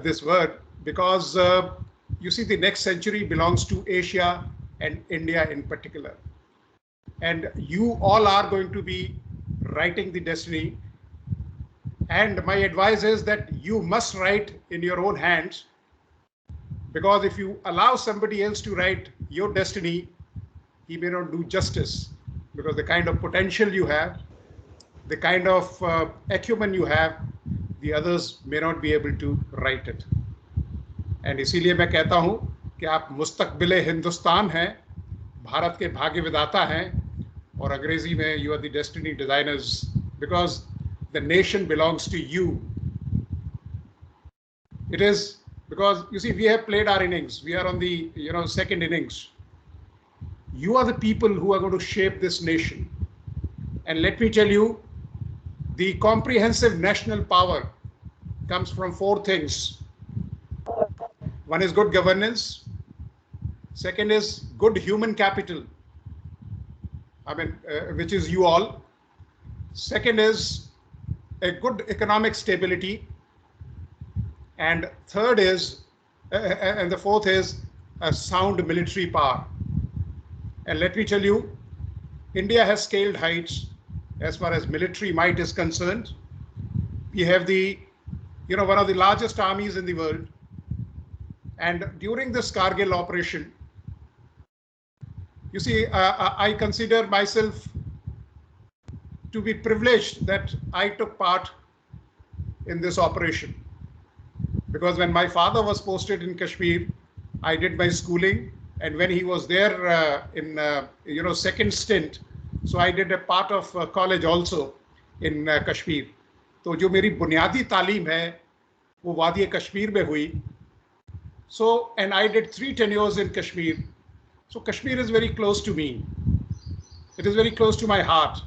this word because you see, the next century belongs to Asia and India in particular. And you all are going to be writing the destiny. And my advice is that you must write in your own hands, because if you allow somebody else to write your destiny, he may not do justice, because the kind of potential you have, the kind of acumen you have, the others may not be able to write it. And इसीलिए मैं कहता हूँ कि आप मुस्तकबिल हिंदुस्तान हैं, भारत के भाग्य विधाता हैं, और अंग्रेजी में you are the destiny designers, because the nation belongs to you. It is because, you see, we have played our innings. We are on the second innings. You are the people who are going to shape this nation. And let me tell you, the comprehensive national power comes from four things. One is good governance. Second is good human capital, which is you all. Second is a good economic stability. And third is, and the fourth is a sound military power. And let me tell you, India has scaled heights as far as military might is concerned. We have one of the largest armies in the world. And during this Kargil operation, you see, I consider myself to be privileged that I took part in this operation. Because when my father was posted in Kashmir, I did my schooling, and when he was there in second stint, so I did a part of college also in Kashmir. तो जो मेरी बुनियादी तालीम है वो वादी कश्मीर में हुई. So, and I did 3 tenures in Kashmir. So Kashmir is very close to me. It is very close to my heart.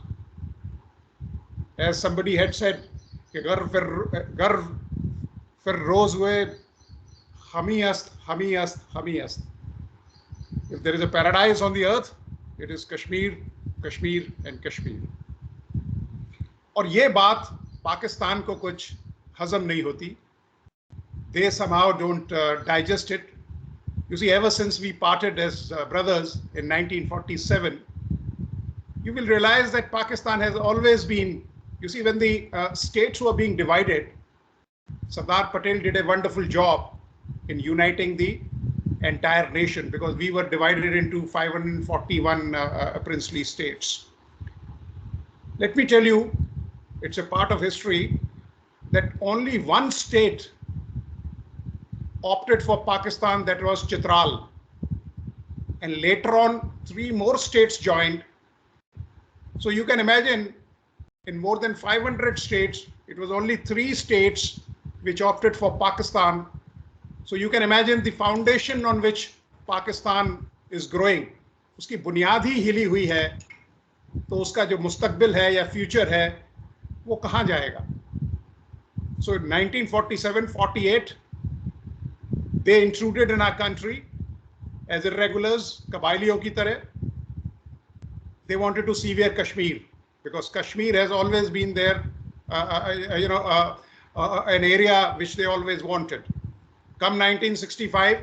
As somebody had said, गर्व फिर रोज हुए हमी अस्त हमी अस्त हमी अस्त. If there is a paradise on the earth, it is Kashmir, Kashmir and Kashmir. और ये बात पाकिस्तान को कुछ हजम नहीं होती. They somehow don't digest it. You see, ever since we parted as brothers in 1947, you will realize that Pakistan has always been, you see, when the states were being divided, Sardar Patel did a wonderful job in uniting the entire nation, because we were divided into 541 princely states. Let me tell you, it's a part of history that only one state opted for Pakistan, that was Chitral. And later on, 3 more states joined. So you can imagine, in more than 500 states, it was only 3 states which opted for Pakistan. So you can imagine the foundation on which Pakistan is growing. उसकी बुनियाद ही हिली हुई है, तो उसका जो मुस्तकबिल है या फ्यूचर है वो कहाँ जाएगा? So in 1947-48, they intruded in our country as irregulars, Kabailiyon ki tarah. They wanted to sever Kashmir, because Kashmir has always been their, an area which they always wanted. Come 1965,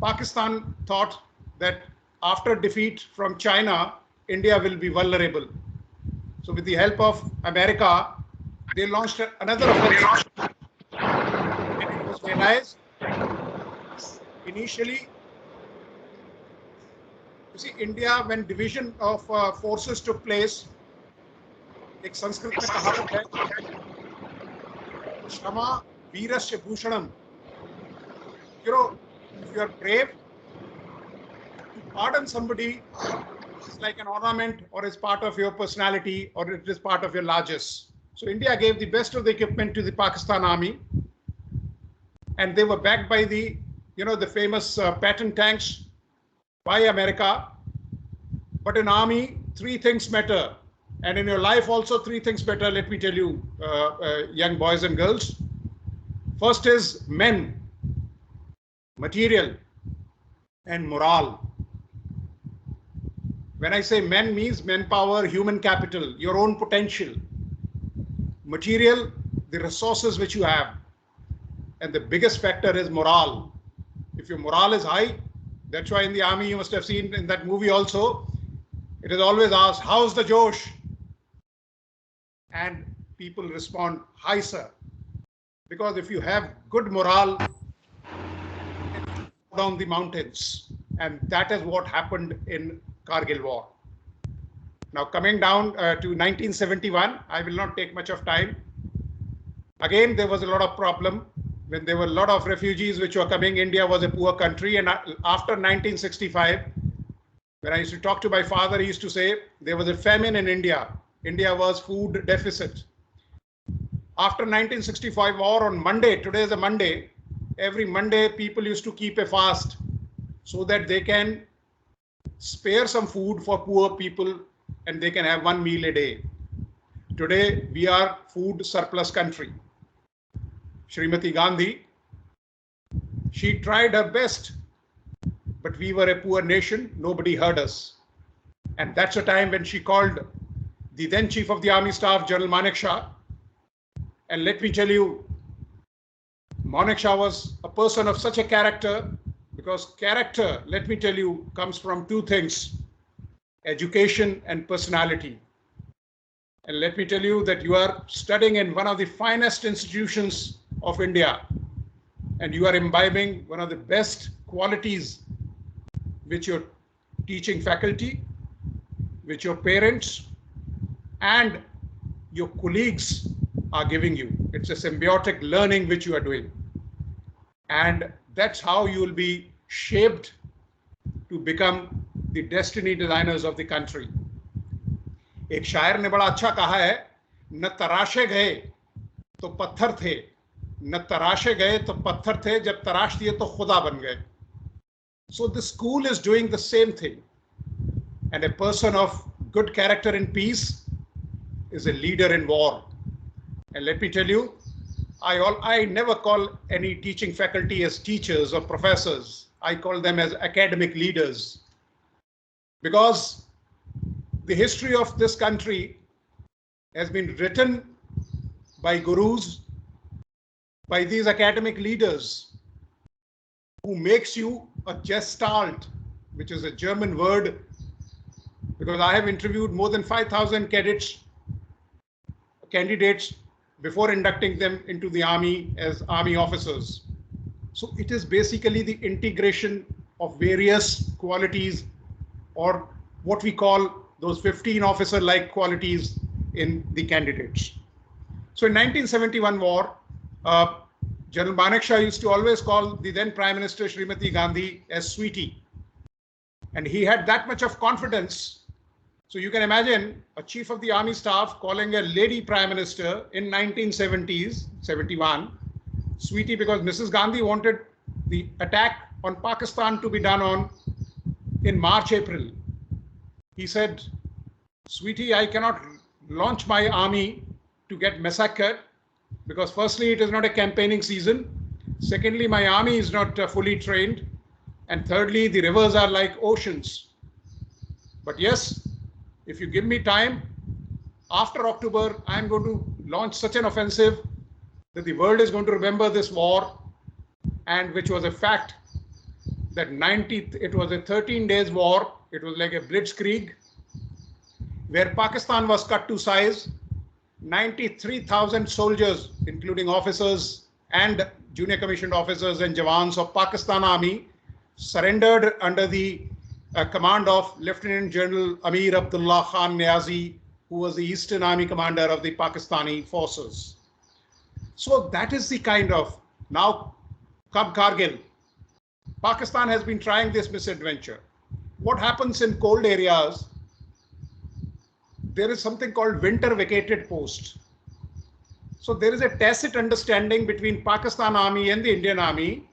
Pakistan thought that after defeat from China, India will be vulnerable. So with the help of America, they launched another offensive. And it was realized initially, you see, India, when division of forces took place, एक संस्कृत में कहावत है, क्षमा वीरस्य भूषणम. You know, if you are brave, to pardon somebody is like an ornament, or is part of your personality, or it is part of your largesse. So India gave the best of the equipment to the Pakistan army, and they were backed by the, the famous Patton tanks by America. But in army, 3 things matter. And in your life also, 3 things matter. Let me tell you, young boys and girls. First is men, material, and morale. When I say men, means manpower, human capital, your own potential. Material, the resources which you have. And the biggest factor is morale. If your morale is high, that's why in the army you must have seen in that movie also, it is always asked, how's the Josh? And people respond, hi sir. Because if you have good morale, down the mountains. And that is what happened in Kargil war. Now coming down to 1971, I will not take much of time. Again, there was a lot of problem when there were a lot of refugees which were coming. India was a poor country. And after 1965, when I used to talk to my father, he used to say there was a famine in India. India was food deficit. After 1965 war on Monday, today is a Monday, every Monday people used to keep a fast so that they can spare some food for poor people and they can have one meal a day. Today we are food surplus country. Srimati Gandhi, she tried her best, but we were a poor nation, nobody heard us. And that's a time when she called the then Chief of the Army Staff, General Manekshaw. And let me tell you, Manekshaw was a person of such a character, because character, let me tell you, comes from two things, education and personality. And let me tell you that you are studying in one of the finest institutions of India, and you are imbibing one of the best qualities which your teaching faculty, which your parents and your colleagues are giving you. It's a symbiotic learning which you are doing. And that's how you will be shaped to become the destiny designers of the country. एक शायर ने बड़ा अच्छा कहा है, न तराशे गए तो पत्थर थे, न तराशे गए तो पत्थर थे, जब तराश दिए तो खुदा बन गए. So the school is doing the same thing. And a person of good character in peace is a leader in war. And let me tell you, I never call any teaching faculty as teachers or professors. I call them as academic leaders. Because the history of this country has been written by gurus, by these academic leaders who makes you a gestalt, which is a German word, because I have interviewed more than 5,000 candidates before inducting them into the army as army officers. So it is basically the integration of various qualities, or what we call those 15 officer-like qualities in the candidates. So in 1971 war, General Manekshaw used to always call the then Prime Minister Srimati Gandhi as sweetie. And he had that much of confidence. So you can imagine a Chief of the Army Staff calling a lady Prime Minister in 1970s, 71, sweetie, because Mrs. Gandhi wanted the attack on Pakistan to be done in March, April. He said, sweetie, I cannot launch my army to get massacred, because firstly, it is not a campaigning season. Secondly, my army is not fully trained. And thirdly, the rivers are like oceans. But yes, if you give me time, after October, I'm going to launch such an offensive that the world is going to remember this war, and which was a fact that it was a 13 days war. It was like a blitzkrieg where Pakistan was cut to size. 93,000 soldiers, including officers and junior commissioned officers and Jawans of Pakistan Army, surrendered under the command of Lieutenant General Amir Abdullah Khan Niazi, who was the Eastern Army commander of the Pakistani forces. So that is the kind of, now come Kargil. Pakistan has been trying this misadventure. What happens in cold areas, there is something called winter vacated post. So there is a tacit understanding between Pakistan Army and the Indian Army,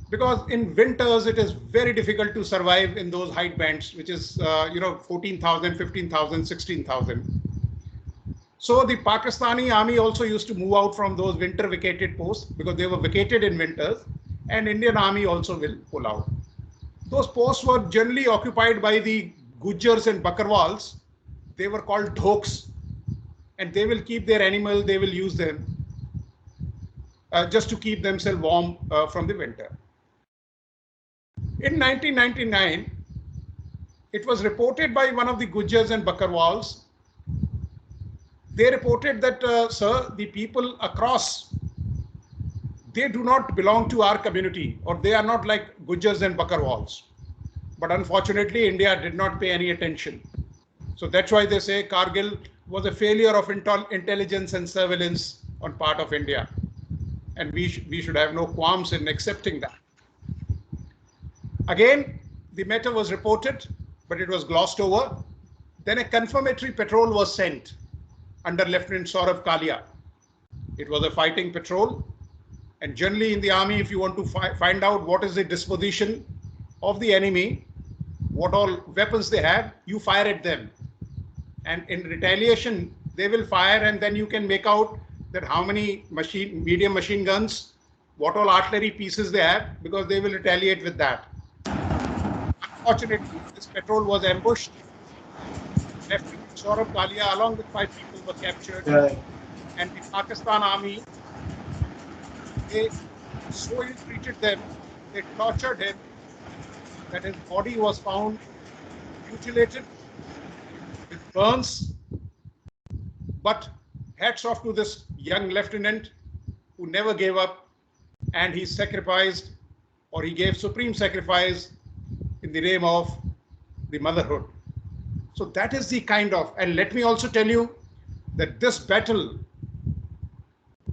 because in winters it is very difficult to survive in those height bands, which is 14,000, 15,000, 16,000. So the Pakistani Army also used to move out from those winter vacated posts because they were vacated in winters, and Indian Army also will pull out. Those posts were generally occupied by the Gujars and Bakarwals. They were called dhoks, and they will keep their animal, they will use them. just to keep themselves warm from the winter. In 1999, it was reported by one of the Gujars and Bakarwals. They reported that, sir, the people across, they do not belong to our community, or they are not like Gujars and Bakarwals. But unfortunately, India did not pay any attention. So that's why they say Kargil was a failure of intelligence and surveillance on part of India. And we should have no qualms in accepting that. Again, the matter was reported, but it was glossed over. Then a confirmatory patrol was sent under Lieutenant Saurabh Kalia. It was a fighting patrol. And generally in the army, if you want to find out what is the disposition of the enemy, what all weapons they have, you fire at them. And in retaliation, they will fire, and then you can make out that how many medium machine guns, what all artillery pieces they have, because they will retaliate with that. Unfortunately, this patrol was ambushed. Lieutenant Saurabh Kalia, along with 5 people, were captured. Right. And the Pakistan army, they so ill-treated them, they tortured him, that his body was found mutilated with burns. But hats off to this young lieutenant who never gave up, and he sacrificed, or he gave supreme sacrifice in the name of the motherhood. So that is the kind of, and let me also tell you that this battle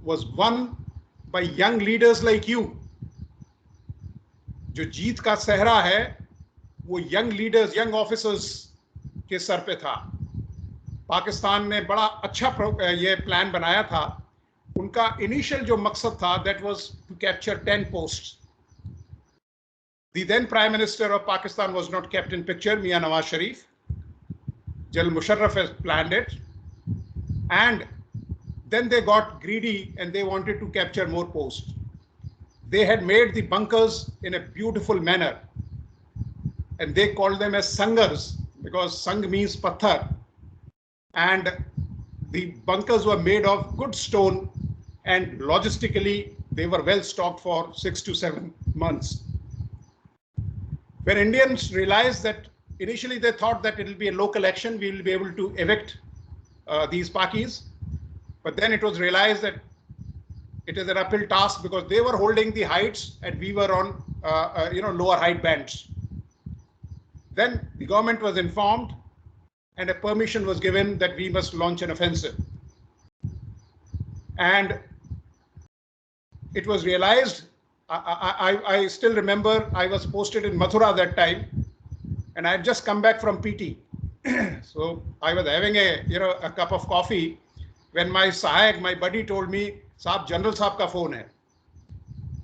was won by young leaders like you. जो जीत का सहरा है वो young leaders, young officers के sir पे था. पाकिस्तान ने बड़ा अच्छा ये प्लान बनाया था. उनका इनिशियल जो मकसद था, that was to capture 10 posts. The then Prime Minister of Pakistan was not kept in picture, Mian Nawaz Sharif. General Musharraf has planned it, and then they got greedy and they wanted to capture more posts. They had made the bunkers in a beautiful manner, and they called them as sangars because sang means pathar, and the bunkers were made of good stone, and logistically they were well stocked for 6 to 7 months. When Indians realized that, initially they thought that it will be a local action, we will be able to evict these Pakis, but then it was realized that it is an uphill task because they were holding the heights and we were on lower height bands. Then the government was informed and a permission was given that we must launch an offensive. And it was realized, I still remember I was posted in Mathura that time, and I had just come back from PT. So I was having a cup of coffee when my Sahayak, my buddy, told me, Saab, General Saab ka phone hai.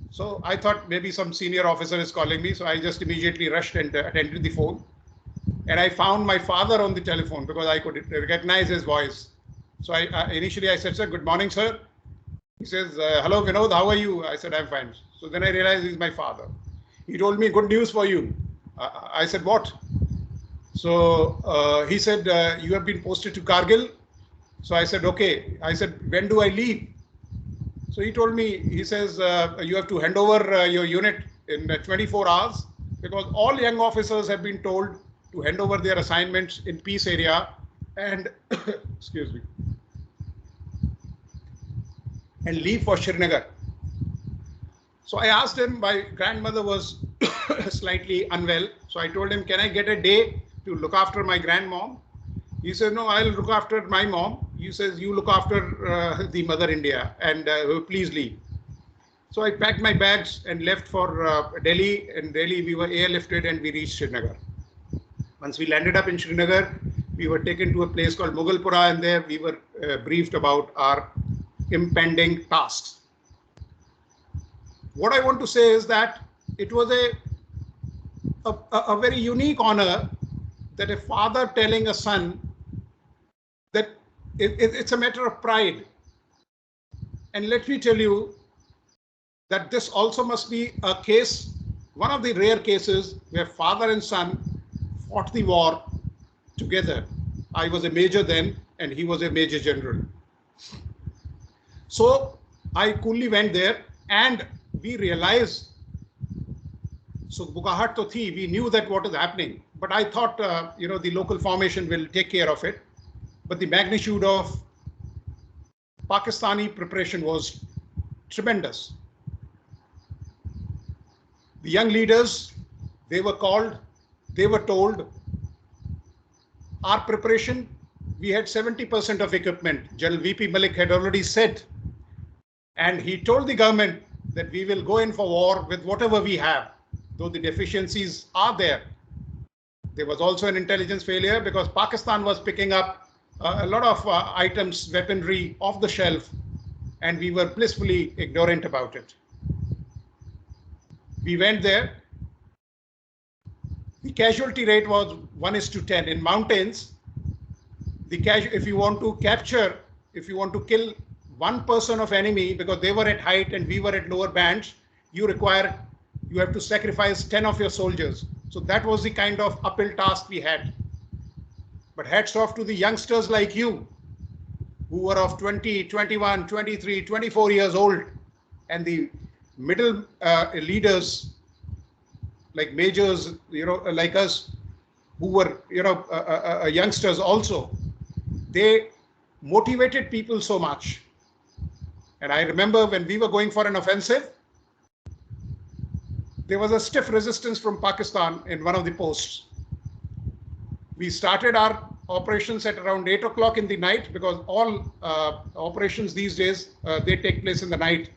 So I thought maybe some senior officer is calling me. So I just immediately rushed and attended the phone. And I found my father on the telephone because I could recognize his voice. So initially I said, sir, good morning, sir. He says, hello, Vinod, how are you? I said, I'm fine. So then I realized he's my father. He told me, good news for you. I said, what? So he said, you have been posted to Kargil. So I said, okay. I said, when do I leave? So he told me, he says, you have to hand over your unit in 24 hours because all young officers have been told to hand over their assignments in peace area and, excuse me, and leave for Srinagar. So I asked him, my grandmother was slightly unwell. So I told him, can I get a day to look after my grandmom? He said, no, I'll look after my mom. He says, you look after the mother India and please leave. So I packed my bags and left for Delhi. In Delhi, we were airlifted and we reached Srinagar. Once we landed up in Srinagar, we were taken to a place called Mughalpura, and there we were briefed about our impending tasks. What I want to say is that it was a very unique honor that a father telling a son that it's a matter of pride. And let me tell you that this also must be a case, one of the rare cases where father and son fought the war together. I was a major then, and he was a major general. So I coolly went there and we realized, so bukahat to thi, we knew that what is happening, but I thought, the local formation will take care of it. But the magnitude of Pakistani preparation was tremendous. The young leaders, they were called, they were told, our preparation, we had 70% of equipment. General VP Malik had already said, and he told the government that we will go in for war with whatever we have, though the deficiencies are there. There was also an intelligence failure because Pakistan was picking up a lot of items, weaponry off the shelf, and we were blissfully ignorant about it. We went there. The casualty rate was 1:10. In mountains, if you want to capture, if you want to kill one person of enemy because they were at height and we were at lower bands, you have to sacrifice 10 of your soldiers. So that was the kind of uphill task we had. But hats off to the youngsters like you who were of 20, 21, 23, 24 years old, and the middle leaders like majors, like us, who were, youngsters also. They motivated people so much. And I remember when we were going for an offensive, there was a stiff resistance from Pakistan in one of the posts. We started our operations at around 8 o'clock in the night because all operations these days, they take place in the night,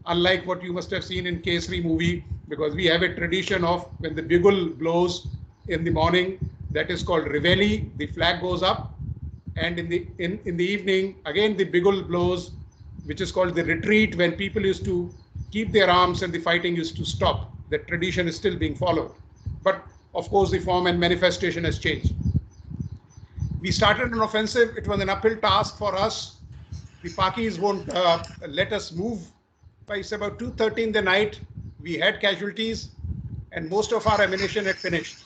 unlike what you must have seen in Kesari movie, because we have a tradition of when the bugle blows in the morning, that is called Reveille, the flag goes up, and in the evening, again the bugle blows, which is called the retreat, when people used to keep their arms and the fighting used to stop. That tradition is still being followed. But of course, the form and manifestation has changed. We started an offensive. It was an uphill task for us. The Pakis won't let us move. By about 2:30 in the night, we had casualties and most of our ammunition had finished.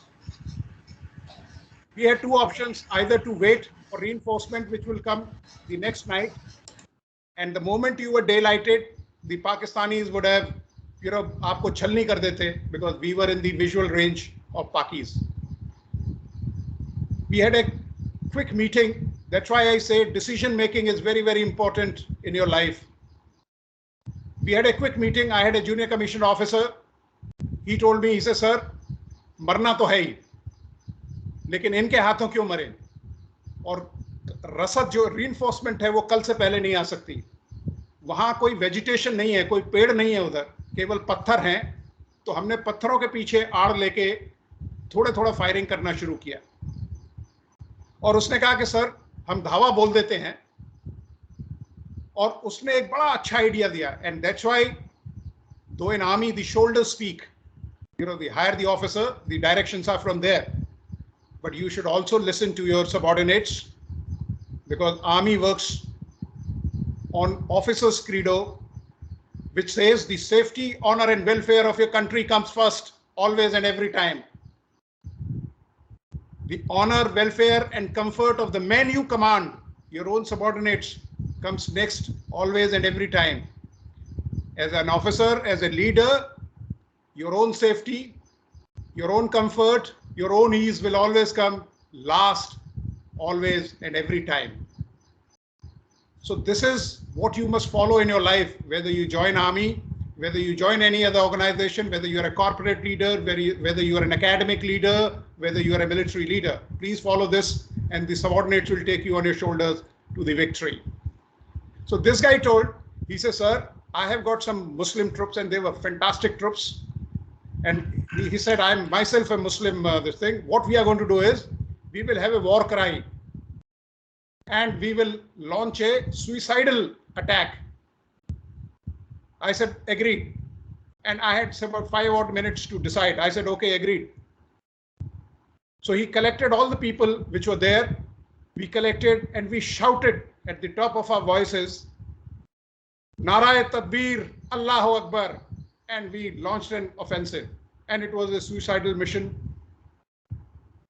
We had two options, either to wait for reinforcement, which will come the next night. And the moment you were daylighted, the Pakistanis would have, aapko chalni kar dete, because we were in the visual range of Pakis. We had a quick meeting. That's why I say decision making is very, very important in your life. We had a quick meeting. I had a junior commissioned officer. He told me, he said, sir, मरना तो है ही, लेकिन इनके हाथों क्यों मरे? और रसद जो reinforcement है वो कल से पहले नहीं आ सकती. वहां कोई वेजिटेशन नहीं है, कोई पेड़ नहीं है, उधर केवल पत्थर हैं. तो हमने पत्थरों के पीछे आड़ लेके थोड़ा थोड़ा फायरिंग करना शुरू किया. और उसने कहा कि सर हम धावा बोल देते हैं. और उसने एक बड़ा अच्छा आइडिया दिया. And that's why though in army the shoulders speak, the higher the officer, the directions are from there, but you should also listen to your subordinates, because army works on officers' credo, which says the safety, honor and welfare of your country comes first, always and every time. The honor, welfare and comfort of the men you command, your own subordinates, comes next, always and every time. As an officer, as a leader, your own safety, your own comfort, your own ease will always come last, always and every time. So this is what you must follow in your life, whether you join army, whether you join any other organization, whether you're a corporate leader, whether you're an academic leader, whether you're a military leader. Please follow this, and the subordinates will take you on your shoulders to the victory. So this guy he says, sir, I have got some Muslim troops and they were fantastic troops. And he said, I'm myself a Muslim, this thing. What we are going to do is, we will have a war cry and we will launch a suicidal attack. I said, agreed. And I had about 5 odd minutes to decide. I said, okay, agreed. So he collected all the people which were there. We collected and we shouted at the top of our voices, Narae Takbir, Allahu Akbar, and we launched an offensive. And it was a suicidal mission.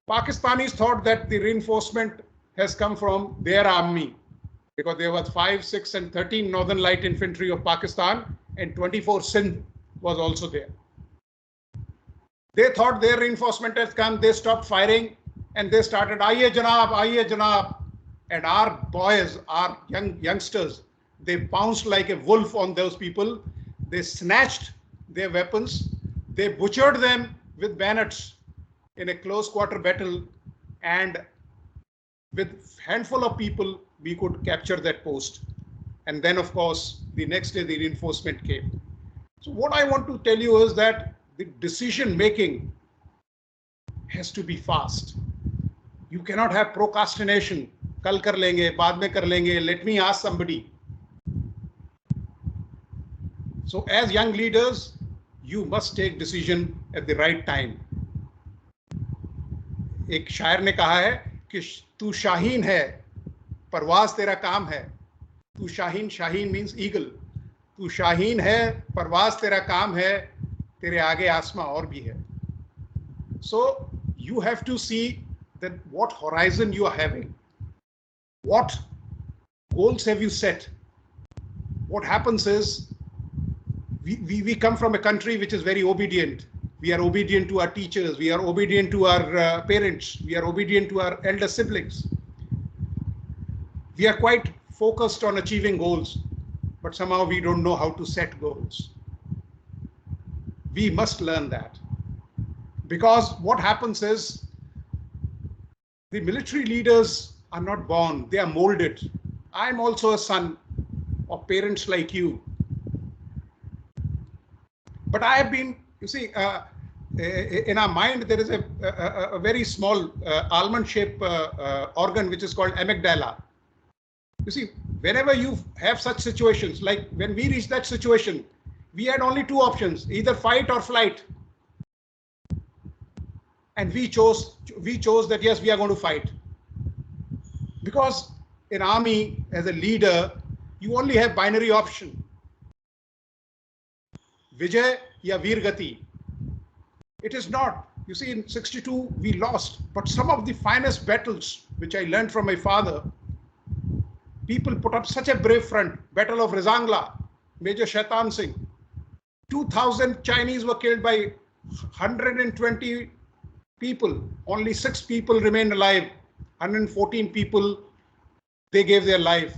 Pakistanis thought that the reinforcement has come from their army. because there was 5, 6, and 13 Northern Light Infantry of Pakistan, and 24 Sindh was also there. They thought their reinforcement has come. They stopped firing and they started, "Aiye Janab, Aiye Janab." And our boys, our youngsters, they pounced like a wolf on those people. They snatched their weapons. They butchered them with bayonets in a close quarter battle. And with handful of people, we could capture that post. And then, of course, the next day, the reinforcement came. So what I want to tell you is that the decision making has to be fast. You cannot have procrastination. Kal kar lenge, baad mein kar lenge, let me ask somebody. So as young leaders, you must take decision at the right time. एक शायर ने कहा है कि तू शाहीन है, परवाज तेरा काम है. तू शाहीन, शाहीन means eagle. तू शाहीन है, परवाज तेरा काम है, तेरे आगे आसमां और भी है. So you have to see that what horizon you are having. What goals have you set? What happens is we come from a country which is very obedient. We are obedient to our teachers. We are obedient to our parents. We are obedient to our elder siblings. We are quite focused on achieving goals, but somehow we don't know how to set goals. We must learn that, because what happens is the military leaders are not born, they are molded. I'm also a son of parents like you. But I have been, you see, in our mind, there is a very small almond-shaped organ which is called amygdala. You see, whenever you have such situations, like when we reached that situation, we had only two options, either fight or flight. And we chose that, yes, we are going to fight. Because in army, as a leader, you only have binary option. Vijay ya Veer Gati. It is not. You see, in 62, we lost. But some of the finest battles, which I learned from my father, people put up such a brave front. Battle of Rizangla, Major Shaitan Singh. 2,000 Chinese were killed by 120 people. Only 6 people remained alive. 114 people, they gave their life.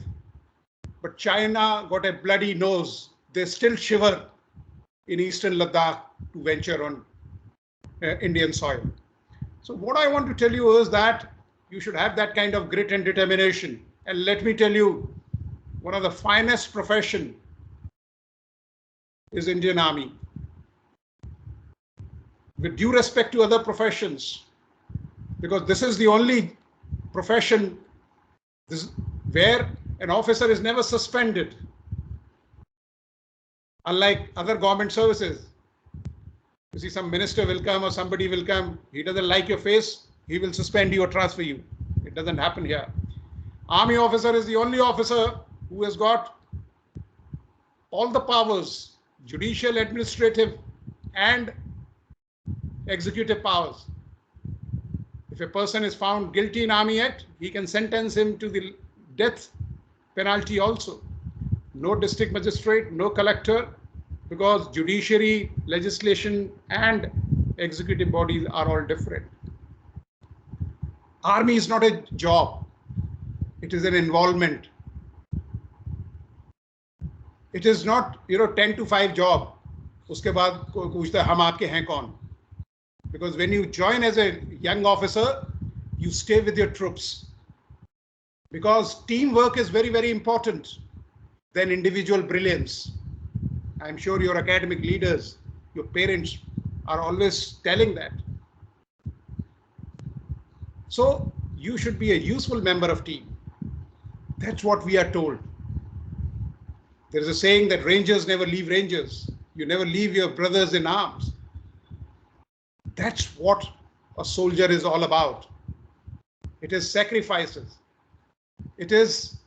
But China got a bloody nose. They still shiver in eastern Ladakh to venture on Indian soil. So what I want to tell you is that you should have that kind of grit and determination. And let me tell you, one of the finest profession is Indian Army. With due respect to other professions, because this is the only profession where an officer is never suspended. Unlike other government services, you see, some minister will come or somebody will come, he doesn't like your face, he will suspend you or transfer you. It doesn't happen here. Army officer is the only officer who has got all the powers, judicial, administrative, and executive powers. If a person is found guilty in Army Act, he can sentence him to the death penalty also. No district magistrate, no collector, because judiciary, legislation, and executive bodies are all different. Army is not a job. It is an involvement. It is not, 10 to 5 job. Uske baad koi पूछता है हम आपके हैं कौन? Because when you join as a young officer, you stay with your troops. Because teamwork is very, very important than individual brilliance. I'm sure your academic leaders, your parents are always telling that. So you should be a useful member of team. That's what we are told. There is a saying that rangers never leave rangers. You never leave your brothers in arms. That's what a soldier is all about. It is sacrifices. It is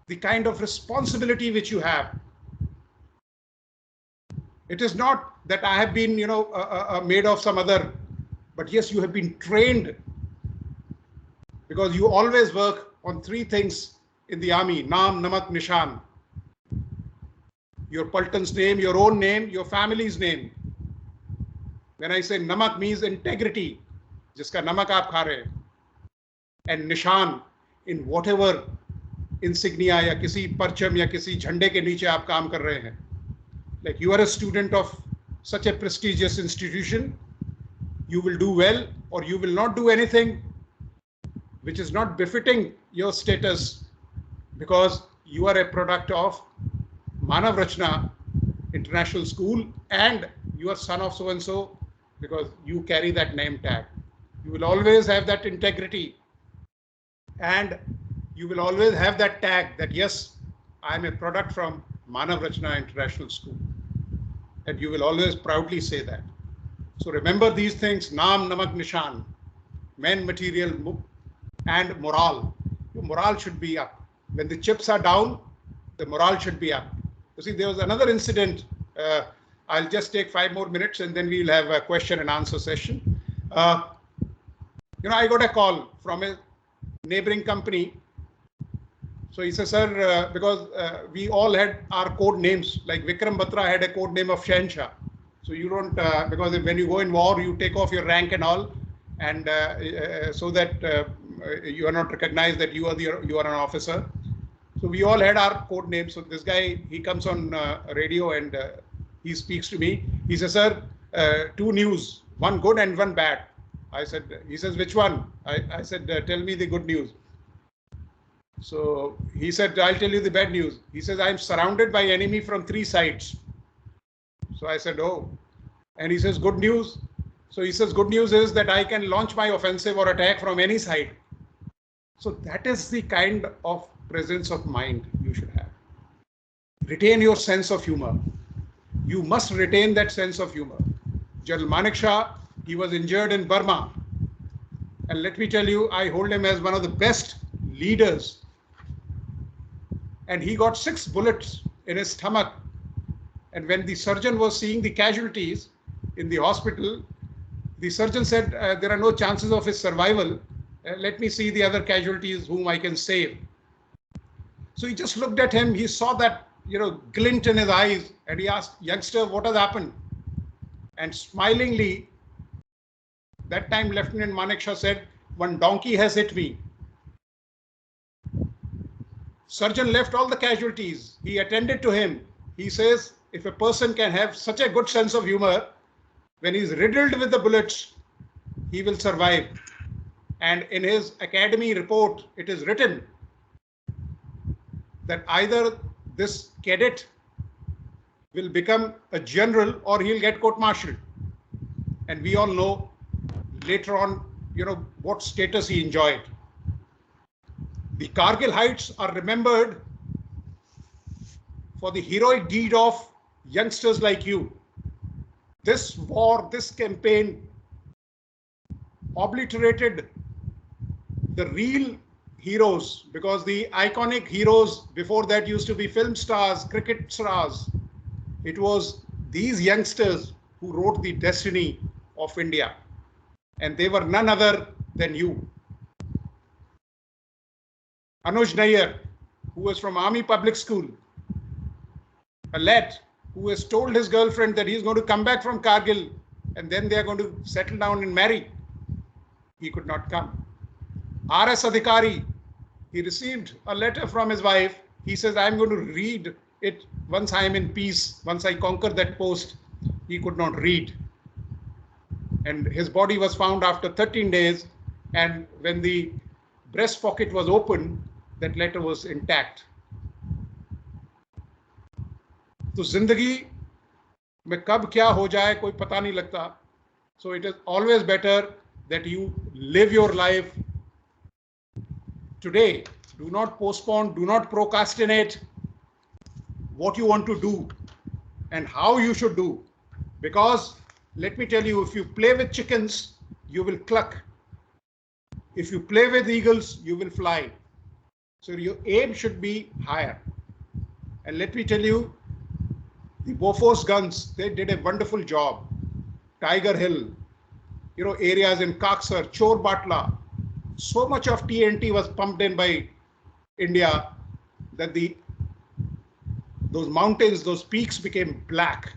the kind of responsibility which you have. It is not that I have been, made of some other, but yes, you have been trained, because you always work on 3 things in the army, Naam, Namak, Nishan. Your Paltan's name, your own name, your family's name. When I say Namak means integrity, jiska namak aap kha rahe hain. And Nishan, in whatever insignia या किसी परचम या किसी झंडे के नीचे आप काम कर रहे हैं. Like you are a student of such a prestigious institution, you will do well or you will not do anything which is not befitting your status, because you are a product of Manav Rachna International School and you are son of so and so, because you carry that name tag. You will always have that integrity and you will always have that tag that yes, I am a product from Manav Rachna International School, and you will always proudly say that. So remember these things: Naam, Namak, Nishan, men, material, and morale. Your morale should be up. When the chips are down, the morale should be up. You see, there was another incident. I'll just take 5 more minutes and then we'll have a question and answer session. I got a call from a neighboring company. So he says, sir, because we all had our code names, like Vikram Batra had a code name of Shahenshah. So you don't, because when you go in war, you take off your rank and all, and so that you are not recognized that you are an officer. So we all had our code names. So this guy, he comes on radio and he speaks to me. He says, sir, 2 news, one good and one bad. He says, which one? I said, tell me the good news. So he said, I'll tell you the bad news. He says, I'm surrounded by enemy from 3 sides. So I said, oh. And he says, good news. So he says, good news is that I can launch my offensive or attack from any side. So that is the kind of presence of mind you should have. Retain your sense of humor. You must retain that sense of humor. General Manekshaw, he was injured in Burma. And let me tell you, I hold him as one of the best leaders. And he got 6 bullets in his stomach. And when the surgeon was seeing the casualties in the hospital, the surgeon said, there are no chances of his survival. Let me see the other casualties whom I can save. So he just looked at him. He saw that, glint in his eyes, and he asked, youngster, what has happened? And smilingly, that time Lieutenant Manekshaw said, one donkey has hit me. Surgeon left all the casualties. He attended to him. He says, if a person can have such a good sense of humor, when he's riddled with the bullets, he will survive. And in his academy report, it is written that either this cadet will become a general or he'll get court-martialed. And we all know later on, what status he enjoyed. The Kargil Heights are remembered for the heroic deed of youngsters like you. This war, this campaign obliterated the real heroes, because the iconic heroes before that used to be film stars, cricket stars. It was these youngsters who wrote the destiny of India, and they were none other than you. Anuj Nayyar, who was from Army Public School, a lad who has told his girlfriend that he's going to come back from Kargil and then they are going to settle down and marry. He could not come. R.S. Adhikari, he received a letter from his wife. He says, I'm going to read it once I am in peace, once I conquer that post. He could not read. And his body was found after 13 days. And when the breast pocket was opened, that letter was intact. तो जिंदगी में कब क्या हो जाए कोई पता नहीं लगता. So it is always better that you live your life today. Do not postpone, do not procrastinate what you want to do and how you should do. Because let me tell you, if you play with chickens, you will cluck. If you play with eagles, you will fly. So your aim should be higher. And let me tell you, the Bofors guns, they did a wonderful job. Tiger Hill, areas in Kaksar, Chor Batla. So much of TNT was pumped in by India that those mountains, those peaks became black.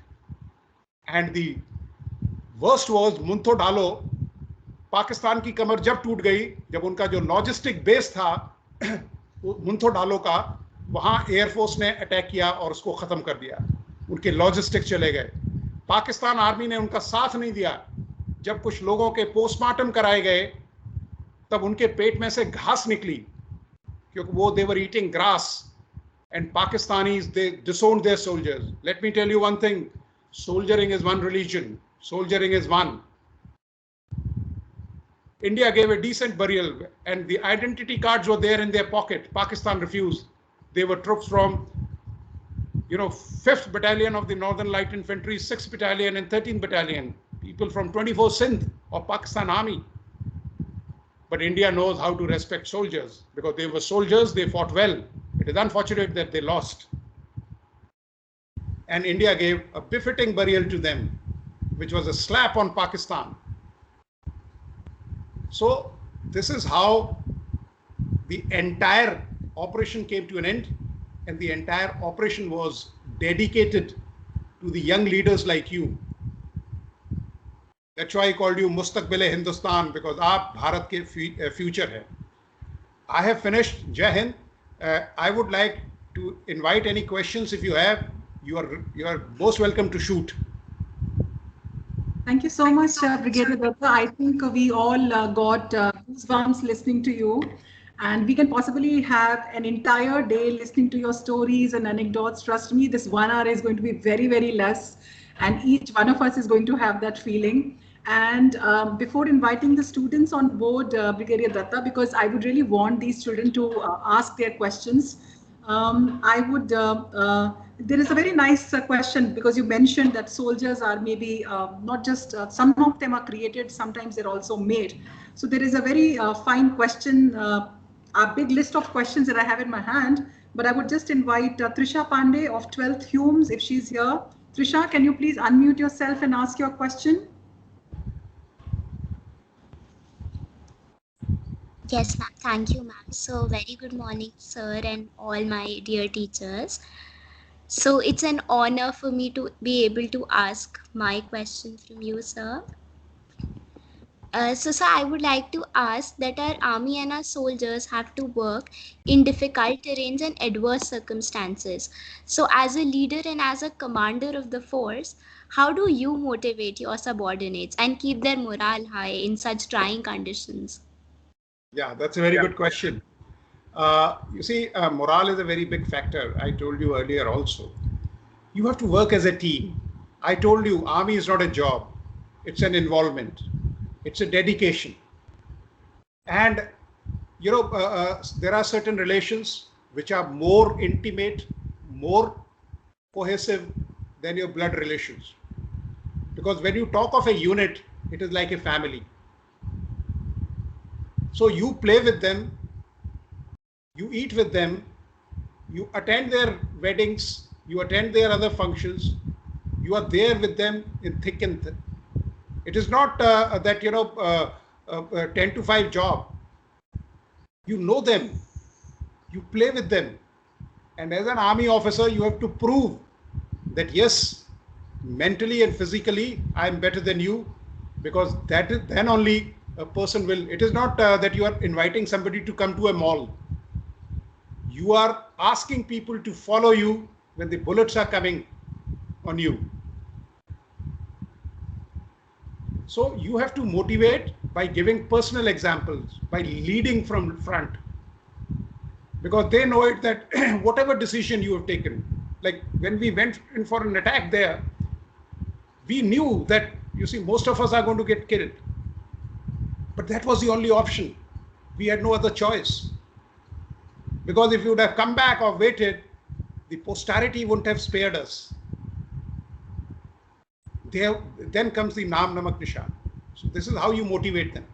And the worst was Muntho Dalo. Pakistan की कमर जब टूट गई, जब उनका जो logistic base था मुंथो डालो का, वहां एयरफोर्स ने अटैक किया और उसको खत्म कर दिया, उनके लॉजिस्टिक चले गए। पाकिस्तान आर्मी ने उनका साथ नहीं दिया। जब कुछ लोगों के पोस्टमार्टम कराए गए तब उनके पेट में से घास निकली, क्योंकि वो they were eating grass, and Pakistanis they disowned their soldiers. Let me tell you one thing, soldiering is one religion, soldiering is one. India gave a decent burial and the identity cards were there in their pocket. Pakistan refused. They were troops from, 5th Battalion of the Northern Light Infantry, 6th Battalion and 13th Battalion. People from 24 Sindh of Pakistan Army. But India knows how to respect soldiers. Because they were soldiers, they fought well. It is unfortunate that they lost. And India gave a befitting burial to them, which was a slap on Pakistan. So this is how the entire operation came to an end, and the entire operation was dedicated to the young leaders like you. That's why I called you Mustaqbil-e Hindustan, because aap Bharat ke future hai. I have finished. Jai Hind. I would like to invite any questions if you have. You are most welcome to shoot. Thank you so much, Brigadier Datta. I think we all got goosebumps listening to you, and we can possibly have an entire day listening to your stories and anecdotes. Trust me, this 1 hour is going to be very, very less, and each one of us is going to have that feeling. And before inviting the students on board, Brigadier Datta, because I would really want these children to ask their questions, I would, there is a very nice question, because you mentioned that soldiers are maybe not just, some of them are created, sometimes they're also made. So there is a very fine question, a big list of questions that I have in my hand, but I would just invite Trisha Pandey of 12th Humes, if she's here. Trisha, can you please unmute yourself and ask your question? Yes, ma'am. Thank you, ma'am. So very good morning, sir, and all my dear teachers. So it's an honor for me to be able to ask my question from you, sir. So, sir, I would like to ask that our army and our soldiers have to work in difficult terrains and adverse circumstances. So, as a leader and as a commander of the force, how do you motivate your subordinates and keep their morale high in such trying conditions? Yeah, that's a very good question. You see, morale is a very big factor. I told you earlier also. You have to work as a team. I told you, army is not a job. It's an involvement. It's a dedication. And, there are certain relations which are more intimate, more cohesive than your blood relations. Because when you talk of a unit, it is like a family. So you play with them, you eat with them, you attend their weddings, you attend their other functions, you are there with them in thick and thin. It is not that, 10 to 5 job. You know them, you play with them. And as an army officer, you have to prove that yes, mentally and physically, I am better than you, because that is, then only a person will. It is not that you are inviting somebody to come to a mall. You are asking people to follow you when the bullets are coming on you. So you have to motivate by giving personal examples, by leading from front, because they know it that whatever decision you have taken, like when we went in for an attack there, we knew that, you see, most of us are going to get killed. But that was the only option. We had no other choice. Because if you would have come back or waited, the posterity wouldn't have spared us. Then comes the Naam Namak Nishan. So this is how you motivate them.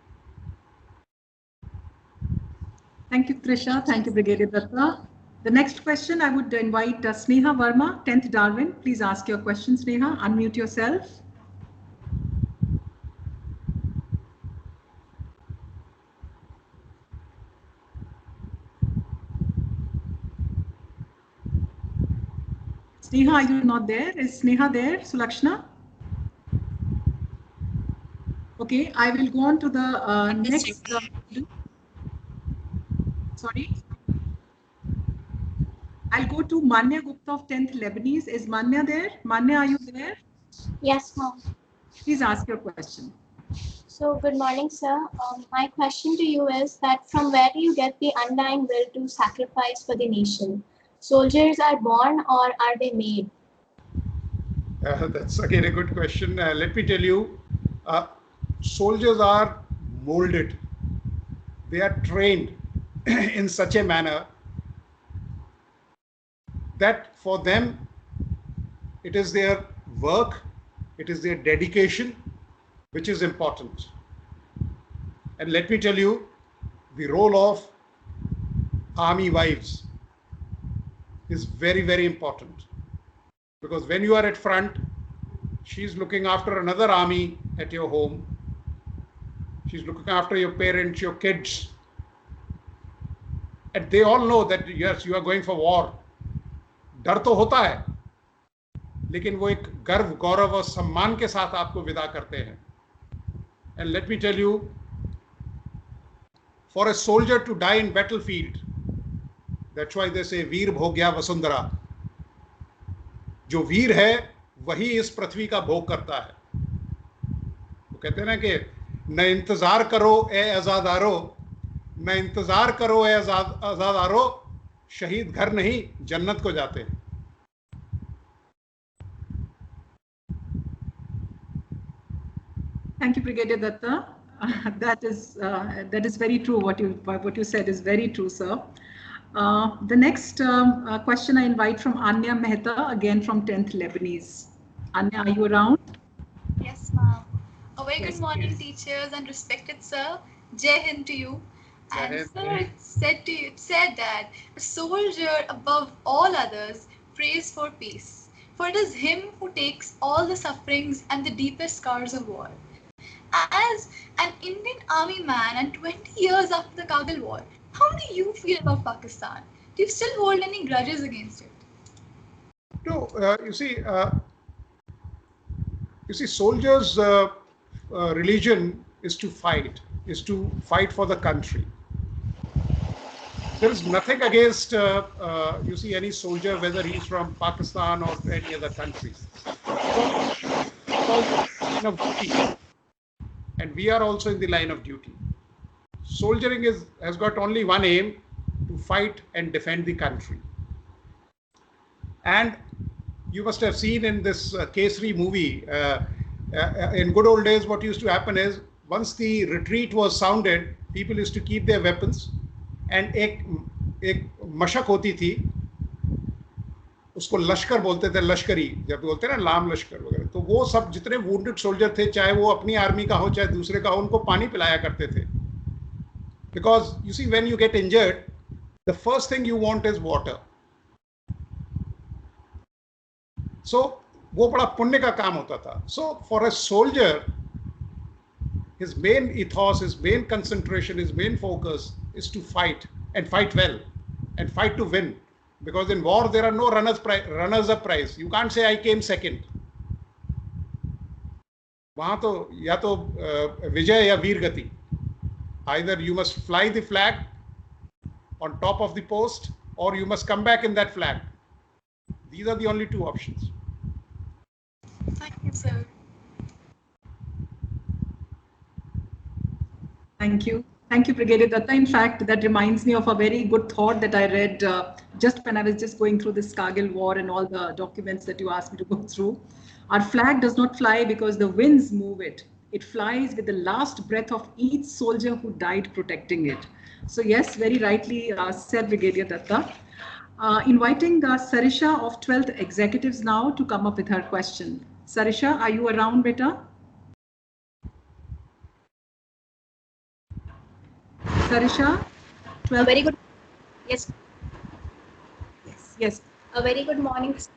Thank you, Trisha. Thank you, Brigadier Datta. The next question, I would invite Sneha Verma, 10th Darwin. Please ask your question, Sneha. Unmute yourself. Sneha, are you not there? Is Sneha there, Sulakshana? Okay, I will go on to the next. Sorry. I'll go to Manya Gupta of 10th Lebanese. Is Manya there? Manya, are you there? Yes, ma'am. Please ask your question. So, good morning, sir. My question to you is that from where do you get the undying will to sacrifice for the nation? Soldiers are born or are they made? That's again a good question. Let me tell you, soldiers are molded. They are trained in such a manner that for them, it is their work, it is their dedication, which is important. And let me tell you, the role of army wives is very, very important. Because when you are at front, she's looking after another army at your home. She's looking after your parents, your kids. And they all know that, yes, you are going for war. डर तो होता है, लेकिन वो एक गर्व, गौरव और सम्मान के साथ आपको विदा करते हैं. And let me tell you, for a soldier to die in battlefield, that's why they say वीर भोग्या वसुंधरा. जो वीर है वही इस पृथ्वी का भोग करता है. वो कहते हैं ना कि न इंतजार करो ए आजादारो, न इंतजार करो ए आजादारो, शहीद घर नहीं जन्नत को जाते हैं. Thank you, Brigadier Datta. That is very true. What you said is very true, sir. The next question I invite from Anya Mehta, again from 10th Lebanese. Anya, are you around? Yes, ma'am. A very good morning, teachers and respected sir. Jai Hind to you. And sir, it said that a soldier above all others prays for peace. For it is him who takes all the sufferings and the deepest scars of war. As an Indian army man and 20 years after the Kargil war, how do you feel about Pakistan? Do you still hold any grudges against it? No, you see, soldiers' religion is to fight for the country. There is nothing against, any soldier, whether he's from Pakistan or any other country. Line of duty. And we are also in the line of duty. Soldiering has got only one aim, to fight and defend the country. And you must have seen in this Kesari movie, in good old days, what used to happen is, once the retreat was sounded, people used to keep their weapons, and एक मशक होती थी, उसको लश्कर बोलते थे, लश्करी जब बोलते हैं ना, लाम लश्कर वगैरह. तो वो सब जितने वुंडेड सोल्जर थे, चाहे वो अपनी आर्मी का हो चाहे दूसरे का हो, उनको पानी पिलाया करते थे. Because you see, when you get injured, the first thing you want is water. So वो बड़ा पुण्य का काम होता था. So for a soldier, his main ethos, his main concentration, his main focus is to fight, and fight well, and fight to win. Because in war there are no runners-up prize. You can't say I came second. वहाँ तो या तो विजय या वीर गति. Either you must fly the flag on top of the post, or you must come back in that flag. These are the only two options. Thank you, sir. Thank you. Thank you, Brigadier Datta. In fact, that reminds me of a very good thought that I read just when I was just going through this Kargil war and all the documents that you asked me to go through. Our flag does not fly because the winds move it. It flies with the last breath of each soldier who died protecting it. So yes, very rightly said, Brigadier Datta. Inviting Sarisha of 12th Executives now to come up with her question. Sarisha, are you around, beta? Sarisha, 12th. Very good. Yes. Yes. A very good morning, sir.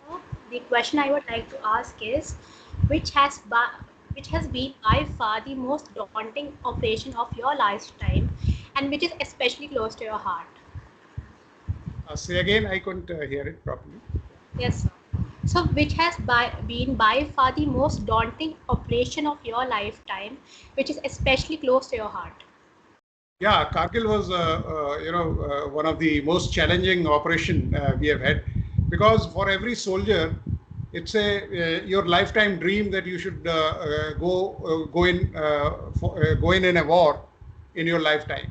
The question I would like to ask is, which has been by far the most daunting operation of your lifetime, and which is especially close to your heart? Say again, I couldn't hear it properly. Yes, sir. So which has been by far the most daunting operation of your lifetime, which is especially close to your heart? Yeah, Kargil was, one of the most challenging operation we have had, because for every soldier, it's your lifetime dream that you should go in a war in your lifetime,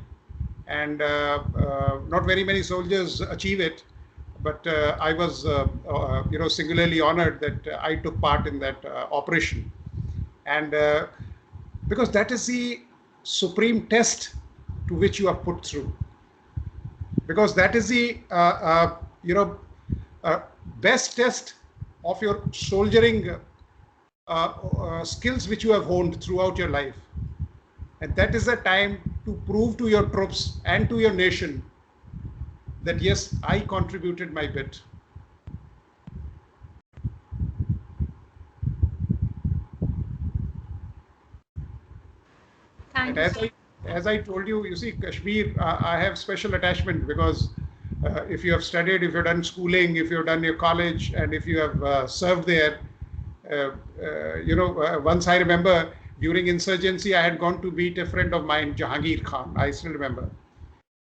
and not very many soldiers achieve it. But I was, singularly honored that I took part in that operation, and because that is the supreme test to which you are put through, because that is the best test of your soldiering skills which you have honed throughout your life, and that is the time to prove to your troops and to your nation that yes, I contributed my bit. Thank And you, sir. as I told you, you see, Kashmir, I have special attachment because if you have studied, if you've done schooling, if you've done your college, and if you have served there, once I remember during insurgency, I had gone to meet a friend of mine, Jahangir Khan. I still remember.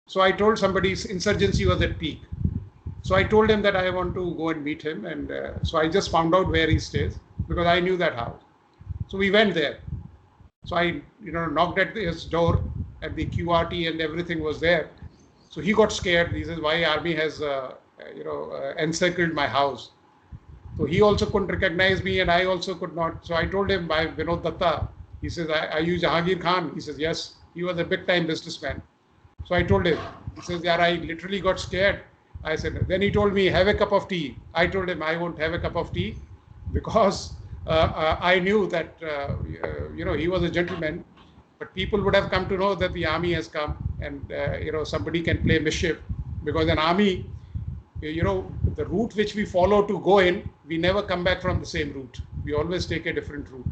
So I told somebody insurgency was at peak. So I told him that I want to go and meet him, and so I just found out where he stays because I knew that house. So we went there. So I, knocked at his door, and the QRT and everything was there. So he got scared. He says, "Why army has, encircled my house?" So he also couldn't recognize me, and I also could not. So I told him, "By Vinod Datta." He says, "Are you Jahangir Khan?" He says, "Yes." He was a big-time businessman. So I told him. He says, "Yeah, I literally got scared." I said, then he told me, "Have a cup of tea." I told him I won't have a cup of tea because I knew that, he was a gentleman, but people would have come to know that the army has come, and, somebody can play mischief, because an army, the route which we follow to go in, we never come back from the same route. We always take a different route.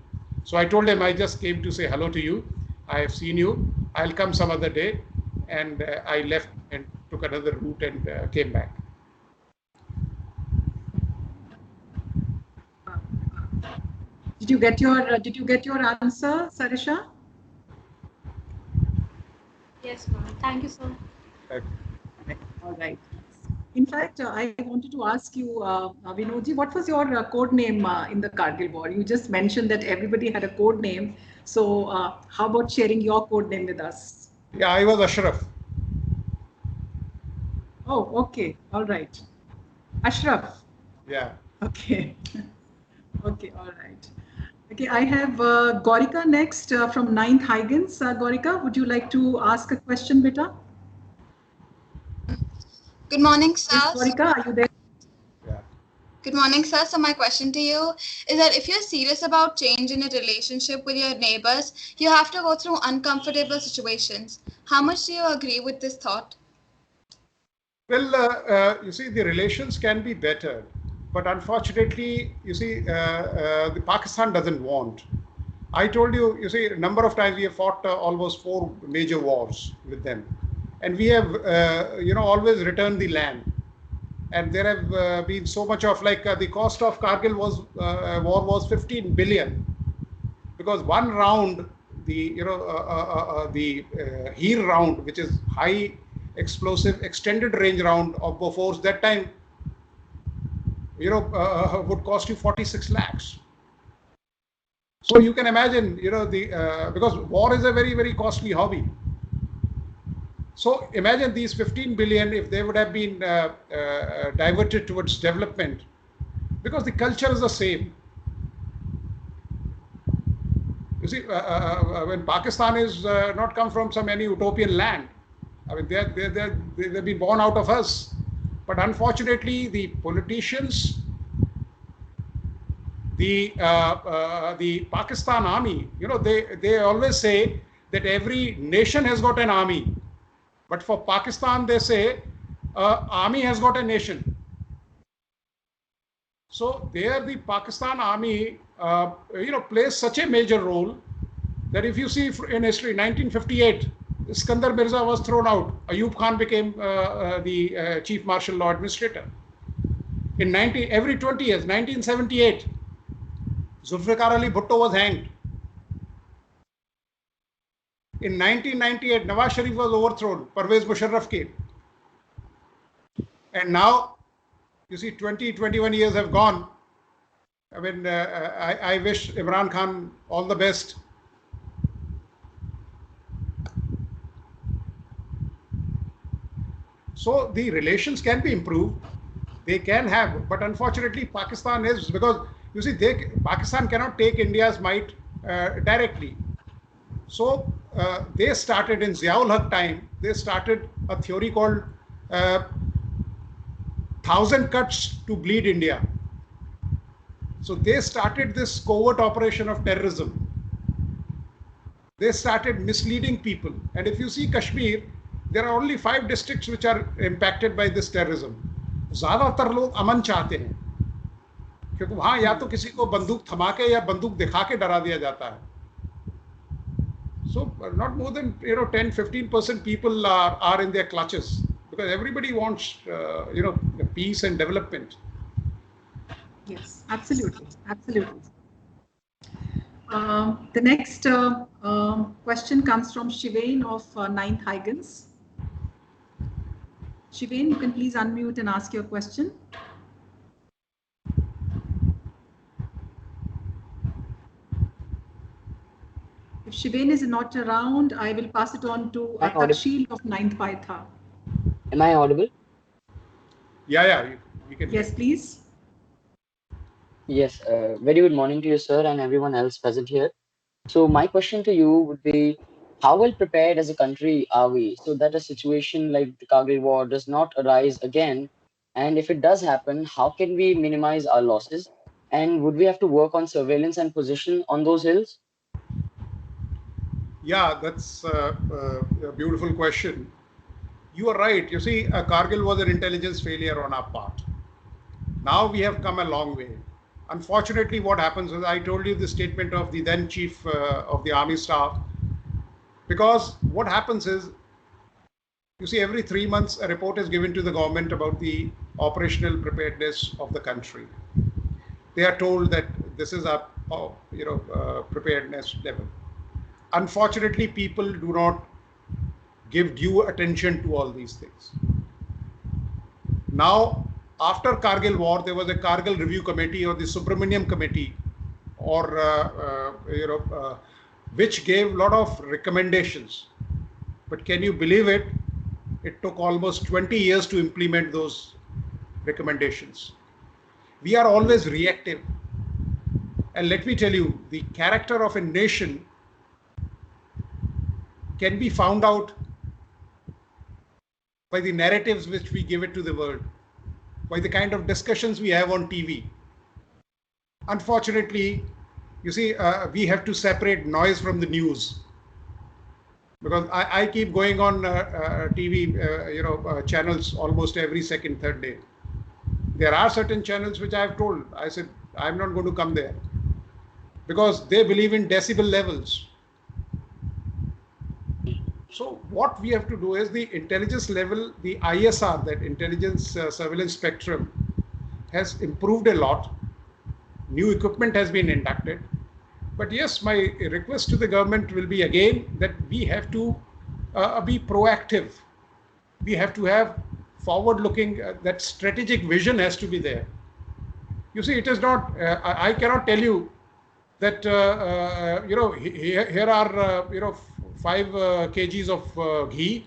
So I told him, I just came to say hello to you. I have seen you. I'll come some other day. And I left and took another route and came back. Did you get your answer, Sarisha? Yes, ma'am. Thank you, sir. All right. In fact, I wanted to ask you, Vinodji, what was your code name in the Kargil war? You just mentioned that everybody had a code name. So how about sharing your code name with us? Yeah, I was Ashraf. Oh, okay. All right. Ashraf. Yeah. Okay. Okay. All right. Okay. I have Gaurika next from 9th Huygens. Gaurika, would you like to ask a question, beta? Good morning, sir. Yes, Gaurika, are you there? Yeah. Good morning, sir. So my question to you is that if you're serious about change in a relationship with your neighbors, you have to go through uncomfortable situations. How much do you agree with this thought? Well, you see, the relations can be better, but unfortunately, you see, the Pakistan doesn't want. I told you, you see, a number of times we have fought almost 4 major wars with them, and we have, always returned the land. And there have been so much of the cost of Kargil war was 15 billion, because one round, the Heer round, which is high explosive extended range round of Bofors, that time would cost you 46 lakhs. So you can imagine, because war is a very, very costly hobby. So imagine these 15 billion, if they would have been diverted towards development, because the culture is the same. You see, when Pakistan is not come from any utopian land, I mean, they've been born out of us. But unfortunately, the politicians, the Pakistan army, they always say that every nation has got an army. But for Pakistan, they say army has got a nation. So there, the Pakistan army, plays such a major role that if you see in history, 1958, Iskandar Mirza was thrown out. Ayub Khan became the chief martial law administrator. Every 20 years, 1978, Zulfikar Ali Bhutto was hanged. In 1998, Nawaz Sharif was overthrown. Parvez Musharraf came. And now, you see, 21 years have gone. I mean, I wish Imran Khan all the best. So the relations can be improved. They can have, but unfortunately, Pakistan is, because you see, Pakistan cannot take India's might directly. So they started in Ziaul Haq time. They started a theory called 1,000 cuts to bleed India. So they started this covert operation of terrorism. They started misleading people. And if you see Kashmir, there are only 5 districts which are impacted by this terrorism. ज़्यादातर लोग अमन चाहते हैं, क्योंकि वहाँ या तो किसी को बंदूक थमा के या बंदूक दिखा के डरा दिया जाता है. So not more than 10-15% people are in their clutches, because everybody wants peace and development. Yes, absolutely. The next question comes from Shivain of 9th Huygens. Shivain, you can please unmute and ask your question. If Shivain is not around, I will pass it on to Takshil of 9th Paitha. Am I audible? Yeah, you can. Yes, please. Yes, very good morning to you, sir, and everyone else present here. So my question to you would be, how well prepared as a country are we so that a situation like the Kargil war does not arise again? And if it does happen, how can we minimize our losses? And would we have to work on surveillance and position on those hills? Yeah, that's a beautiful question. You are right. You see, Kargil was an intelligence failure on our part. Now we have come a long way. Unfortunately, what happens is, I told you the statement of the then chief of the army staff, because what happens is, you see, every 3 months a report is given to the government about the operational preparedness of the country. They are told that this is our preparedness level. Unfortunately, people do not give due attention to all these things. Now, after Kargil war, there was a Kargil Review Committee or the Subramaniam Committee, which gave a lot of recommendations. But can you believe it? It took almost 20 years to implement those recommendations. We are always reactive. And let me tell you, the character of a nation can be found out by the narratives which we give it to the world, by the kind of discussions we have on TV. Unfortunately, you see, we have to separate noise from the news. Because I keep going on TV, channels almost every second, third day. There are certain channels which I have told, I said, I'm not going to come there. Because they believe in decibel levels. So what we have to do is, the intelligence level, the ISR, that intelligence surveillance spectrum, has improved a lot. New equipment has been inducted. But yes, my request to the government will be again that we have to be proactive. We have to have forward-looking, that strategic vision has to be there. You see, it is not, I cannot tell you that, here are, 5 kgs of ghee,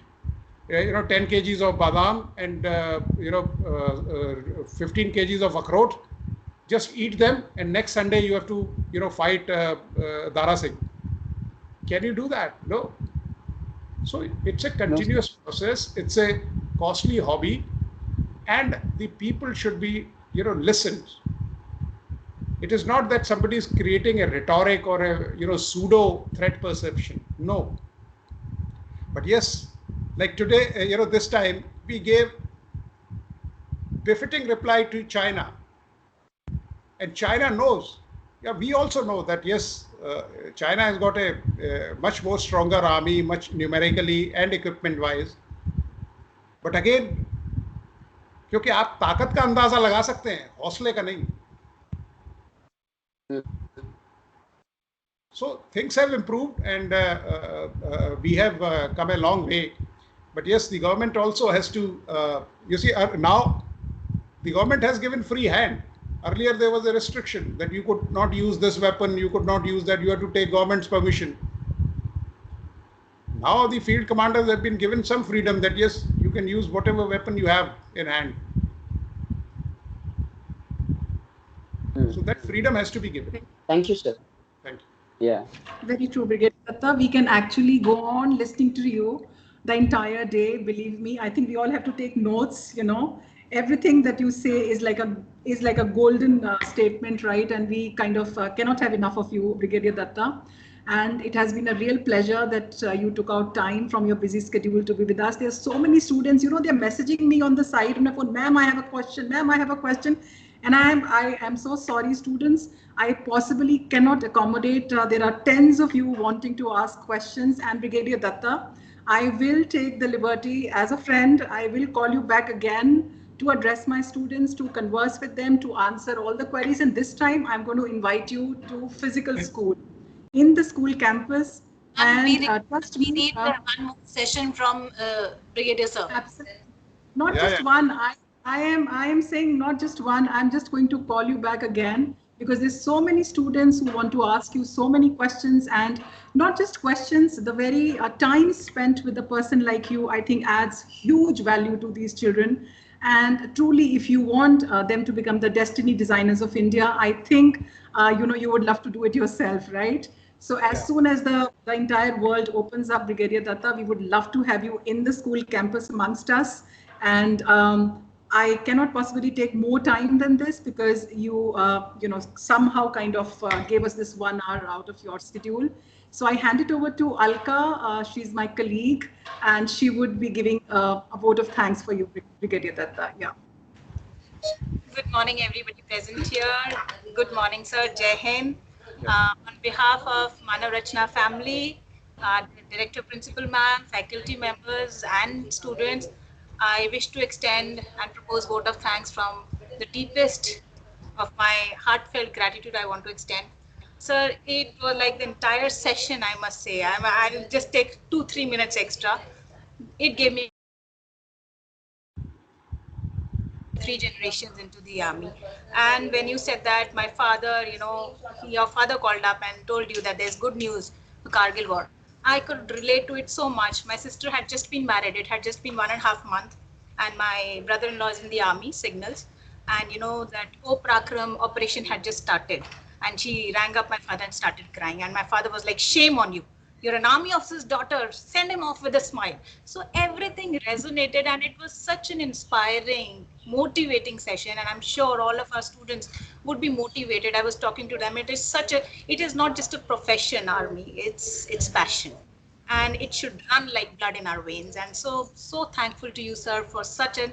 10 kgs of badam, and 15 kgs of akhrot. Just eat them, and next Sunday you have to, fight Dara Singh. Can you do that? No. So it's a continuous process. It's a costly hobby, and the people should be, listened. It is not that somebody is creating a rhetoric or a, pseudo threat perception. No. But yes, like today, this time we gave befitting reply to China. And China knows. Yeah, we also know that, yes, China has got a much more stronger army, much numerically and equipment-wise. But again, क्योंकि आप ताकत का अंदाजा लगा सकते हैं, हौसले का नहीं. So things have improved, and we have come a long way. But yes, the government also has to, you see, now the government has given free hand. Earlier there was a restriction that you could not use this weapon, you could not use that, you have to take government's permission. Now the field commanders have been given some freedom that yes, you can use whatever weapon you have in hand. So that freedom has to be given. Thank you, sir. Thank you. Yeah. Very true, Brigadier Datta. We can actually go on listening to you the entire day. Believe me, I think we all have to take notes. You know, everything that you say is like a golden statement, right? And we kind of cannot have enough of you, Brigadier Datta. And it has been a real pleasure that you took out time from your busy schedule to be with us. There's so many students, you know, they're messaging me on the side on my phone, ma'am, I have a question, ma'am, I have a question. And I am so sorry, students, I possibly cannot accommodate. There are tens of you wanting to ask questions, and Brigadier Datta, I will take the liberty as a friend, I will call you back again to address my students, to converse with them, to answer all the queries. And this time I'm going to invite you to physical school, in the school campus. And trust me, we need one more session from Brigadier Sir. Absolutely. Not just one. I am saying not just one. I'm just going to call you back again, because there's so many students who want to ask you so many questions, and not just questions, the very time spent with a person like you, I think adds huge value to these children. And truly, if you want them to become the destiny designers of India, I think, you know, you would love to do it yourself, right? So as soon as the entire world opens up, Brigadier Datta, we would love to have you in the school campus amongst us. And I cannot possibly take more time than this, because you, you know, somehow kind of gave us this 1 hour out of your schedule. So I hand it over to Alka. She's my colleague, and she would be giving a vote of thanks for you, Brigadier Datta. Yeah. Good morning, everybody present here. Good morning, sir. Jai Hind. On behalf of Manav Rachna family, Director, Principal Ma'am, faculty members, and students, I wish to extend and propose vote of thanks from the deepest of my heartfelt gratitude I want to extend. Sir, it was like the entire session, I must say. I'll just take 2-3 minutes extra. It gave me 3 generations into the army. And when you said that, my father, you know, your father called up and told you that there's good news for Kargil war, I could relate to it so much. My sister had just been married. It had just been 1.5 months. And my brother-in-law is in the army, signals. And you know that Prakram operation had just started. And she rang up my father and started crying. And my father was like, shame on you. You're an army officer's daughter. Send him off with a smile. So everything resonated, and it was such an inspiring, motivating session. And I'm sure all of our students would be motivated. I was talking to them. It is not just a profession, army. It's passion, and it should run like blood in our veins. And so thankful to you, sir, for such an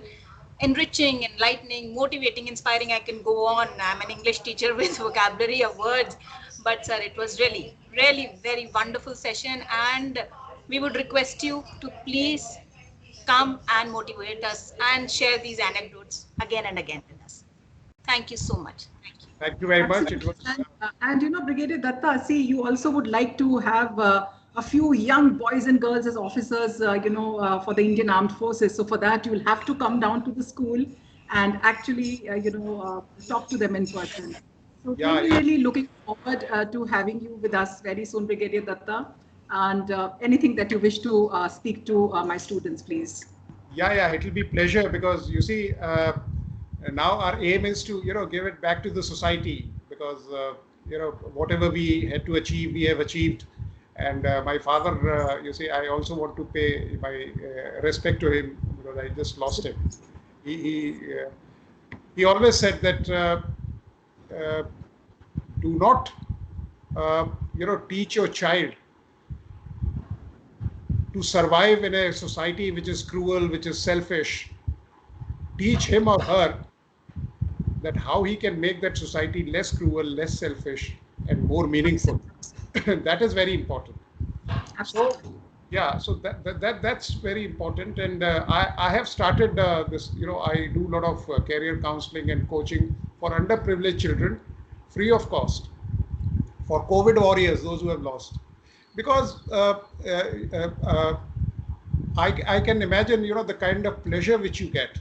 enriching, enlightening, motivating, inspiring. I can go on. I'm an English teacher with vocabulary of words. But sir, it was really, really very wonderful session, and we would request you to please come and motivate us and share these anecdotes again and again with us. Thank you so much. Thank you. Thank you very much. It was... and you know, Brigadier Datta, see, you also would like to have a few young boys and girls as officers, you know, for the Indian Armed Forces. So for that, you'll have to come down to the school and actually, you know, talk to them in person. So really looking forward to having you with us very soon, Brigadier Datta. And anything that you wish to speak to my students, please. Yeah, it will be pleasure, because you see, now our aim is to, you know, give it back to the society, because, you know, whatever we had to achieve, we have achieved. And my father, you see, I also want to pay my respect to him, because I just lost him. He always said that do not, you know, teach your child to survive in a society which is cruel, which is selfish. Teach him or her that how he can make that society less cruel, less selfish, and more meaningful. That is very important. Absolutely. Yeah, so that's very important, and I have started this. I do a lot of career counseling and coaching for underprivileged children, free of cost, for COVID warriors, those who have lost, because I can imagine the kind of pleasure which you get,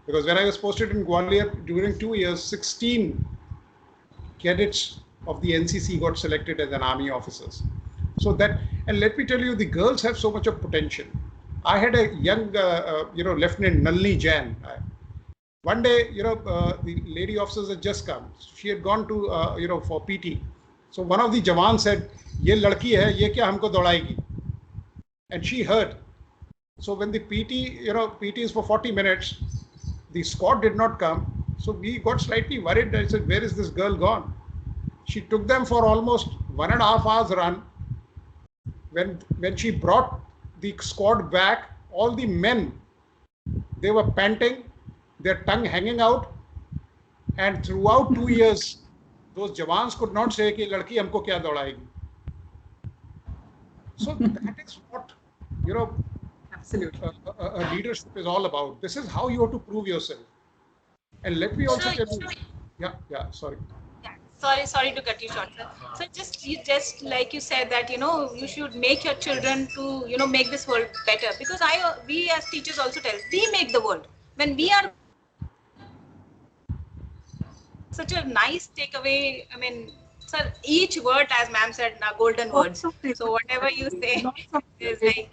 because when I was posted in Gwalior during 2 years, 16 cadets of the NCC got selected as an army officers. So that, and let me tell you, the girls have so much of potential. I had a young, Lieutenant Nalini Jain. One day, the lady officers had just come. She had gone to, for PT. So one of the Jawan said, "ये लड़की है, ये क्या हमको दौड़ाएगी?" And she heard. So when the PT is for 40 minutes, the squad did not come. So we got slightly worried. I said, "Where is this girl gone?" She took them for almost 1.5 hours run. When she brought the squad back, all the men, they were panting, their tongue hanging out, and throughout 2 years, those Jawans could not say कि लड़की हमको क्या दौड़ाएगी. So that is what Absolutely. A leadership is all about. This is how you have to prove yourself. And let me also tell you, sorry. Sorry to cut you short, sir. So just like you said that you should make your children to make this world better, because we as teachers also tell we make the world when we are such a nice takeaway. I mean, sir, each word, as ma'am said, are golden words. So whatever you say is like.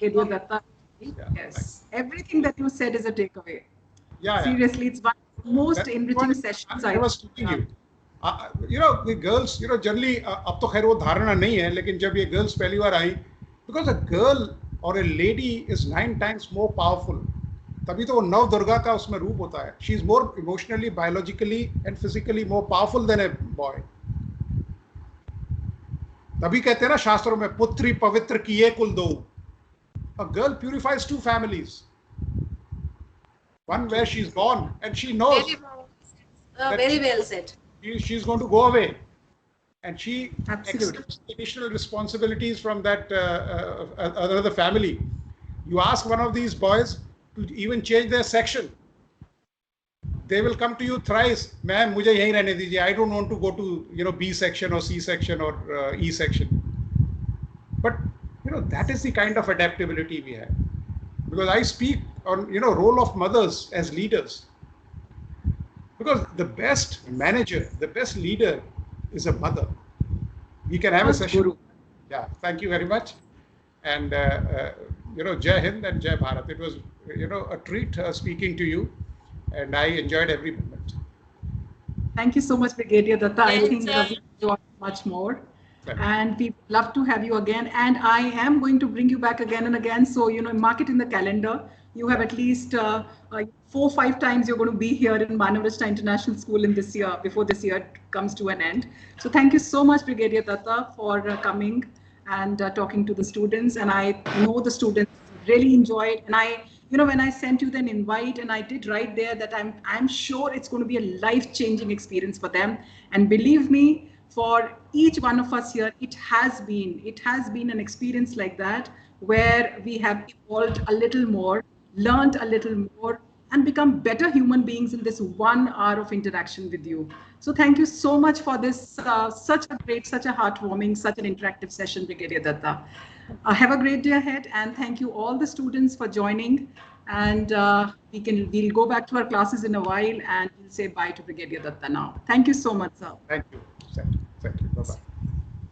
Yes, everything that you said is a takeaway. Yeah. Seriously, it's one of the most enriching sessions I was teaching you. The girls, generally, अब तो खैर वो धारणा नहीं है, लेकिन जब ये girls पहली बार आई, because a girl or a lady is 9 times more powerful. तभी तो वो नव दुर्गा का उसमें रूप होता है. She is more emotionally, biologically, and physically more powerful than a boy. तभी कहते हैं ना शास्त्रों में पुत्री पवित्र किए कुल दो. A girl purifies 2 families. One where she's born and she knows. Very well said. She's going to go away, and she Absolutely accepts additional responsibilities from that another family. You ask one of these boys to even change their section, they will come to you thrice. Ma'am, मुझे यहीं रहने दीजिए. I don't want to go to B section or C section or E section. But that is the kind of adaptability we have. Because I speak on role of mothers as leaders. Because the best manager, the best leader is a mother. We can have a session. Guru. Yeah, thank you very much. And, Jai Hind and Jai Bharat. It was, a treat speaking to you. And I enjoyed every moment. Thank you so much, Brigadier Datta. Yes, I think we enjoyed much more. And we would love to have you again. And I am going to bring you back again and again. So, mark it in the calendar. You have at least 4 or 5 times you're going to be here in Manavrishta International School in this year, before this year comes to an end. So thank you so much, Brigadier Datta, for coming and talking to the students. And I know the students really enjoyed. And when I sent you an invite, and I did write there that I'm sure it's going to be a life-changing experience for them. And believe me, for each one of us here, it has been an experience like that, where we have evolved a little more, learned a little more, and become better human beings in this 1 hour of interaction with you. So thank you so much for this, such a heartwarming, such an interactive session, Brigadier Datta. Have a great day ahead, and thank you all the students for joining. And we'll go back to our classes in a while, and we'll say bye to Brigadier Datta now. Thank you so much, sir. Thank you. Thank you. Bye-bye.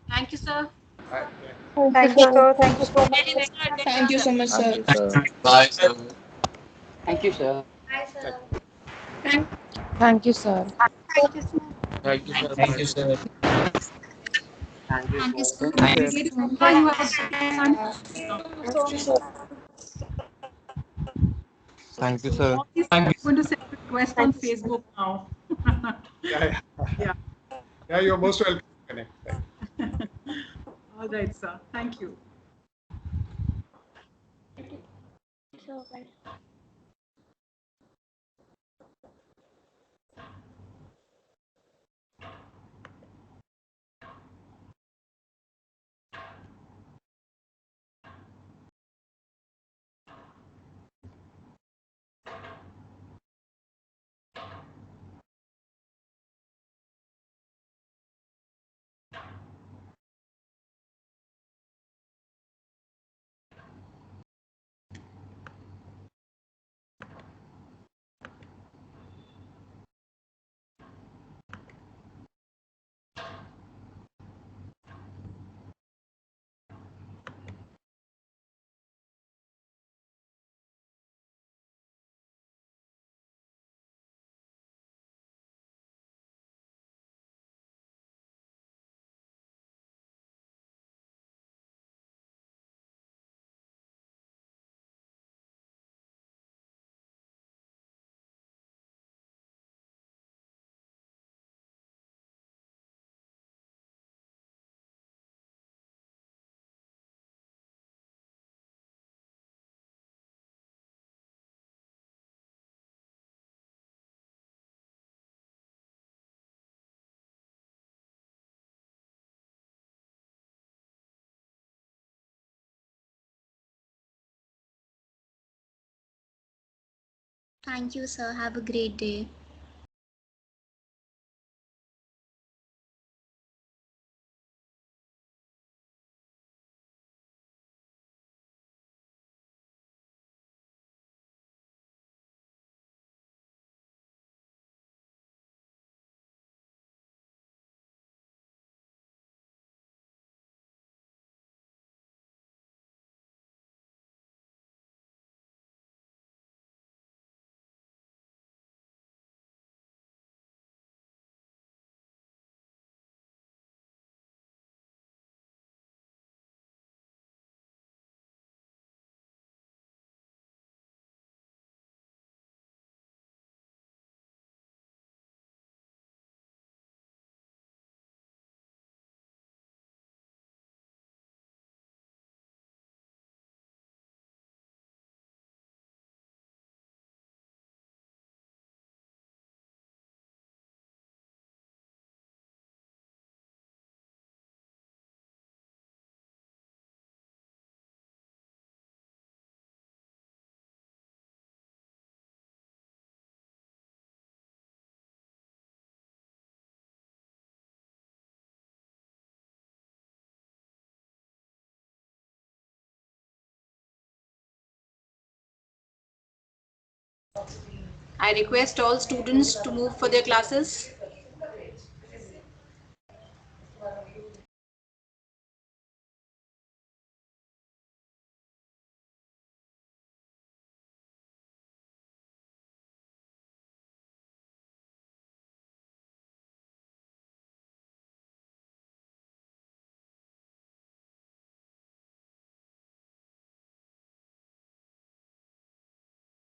Thank you, sir. Bye. Thank you, sir. Thank you so much. Thank you so much, sir. Bye, sir. Thank you, sir. Hi, sir. Thank you, sir. Thank you, sir. Thank you, sir. Thank you, sir. Thank you, Thank you, sir. sir. Brigadier Datta, you have a Thank you, sir. I'm going to send a request on Facebook now. Yeah, you're most welcome. Connect. Thank you. All right, sir. Thank you. So, bye. Thank you, sir. Have a great day. I request all students to move for their classes.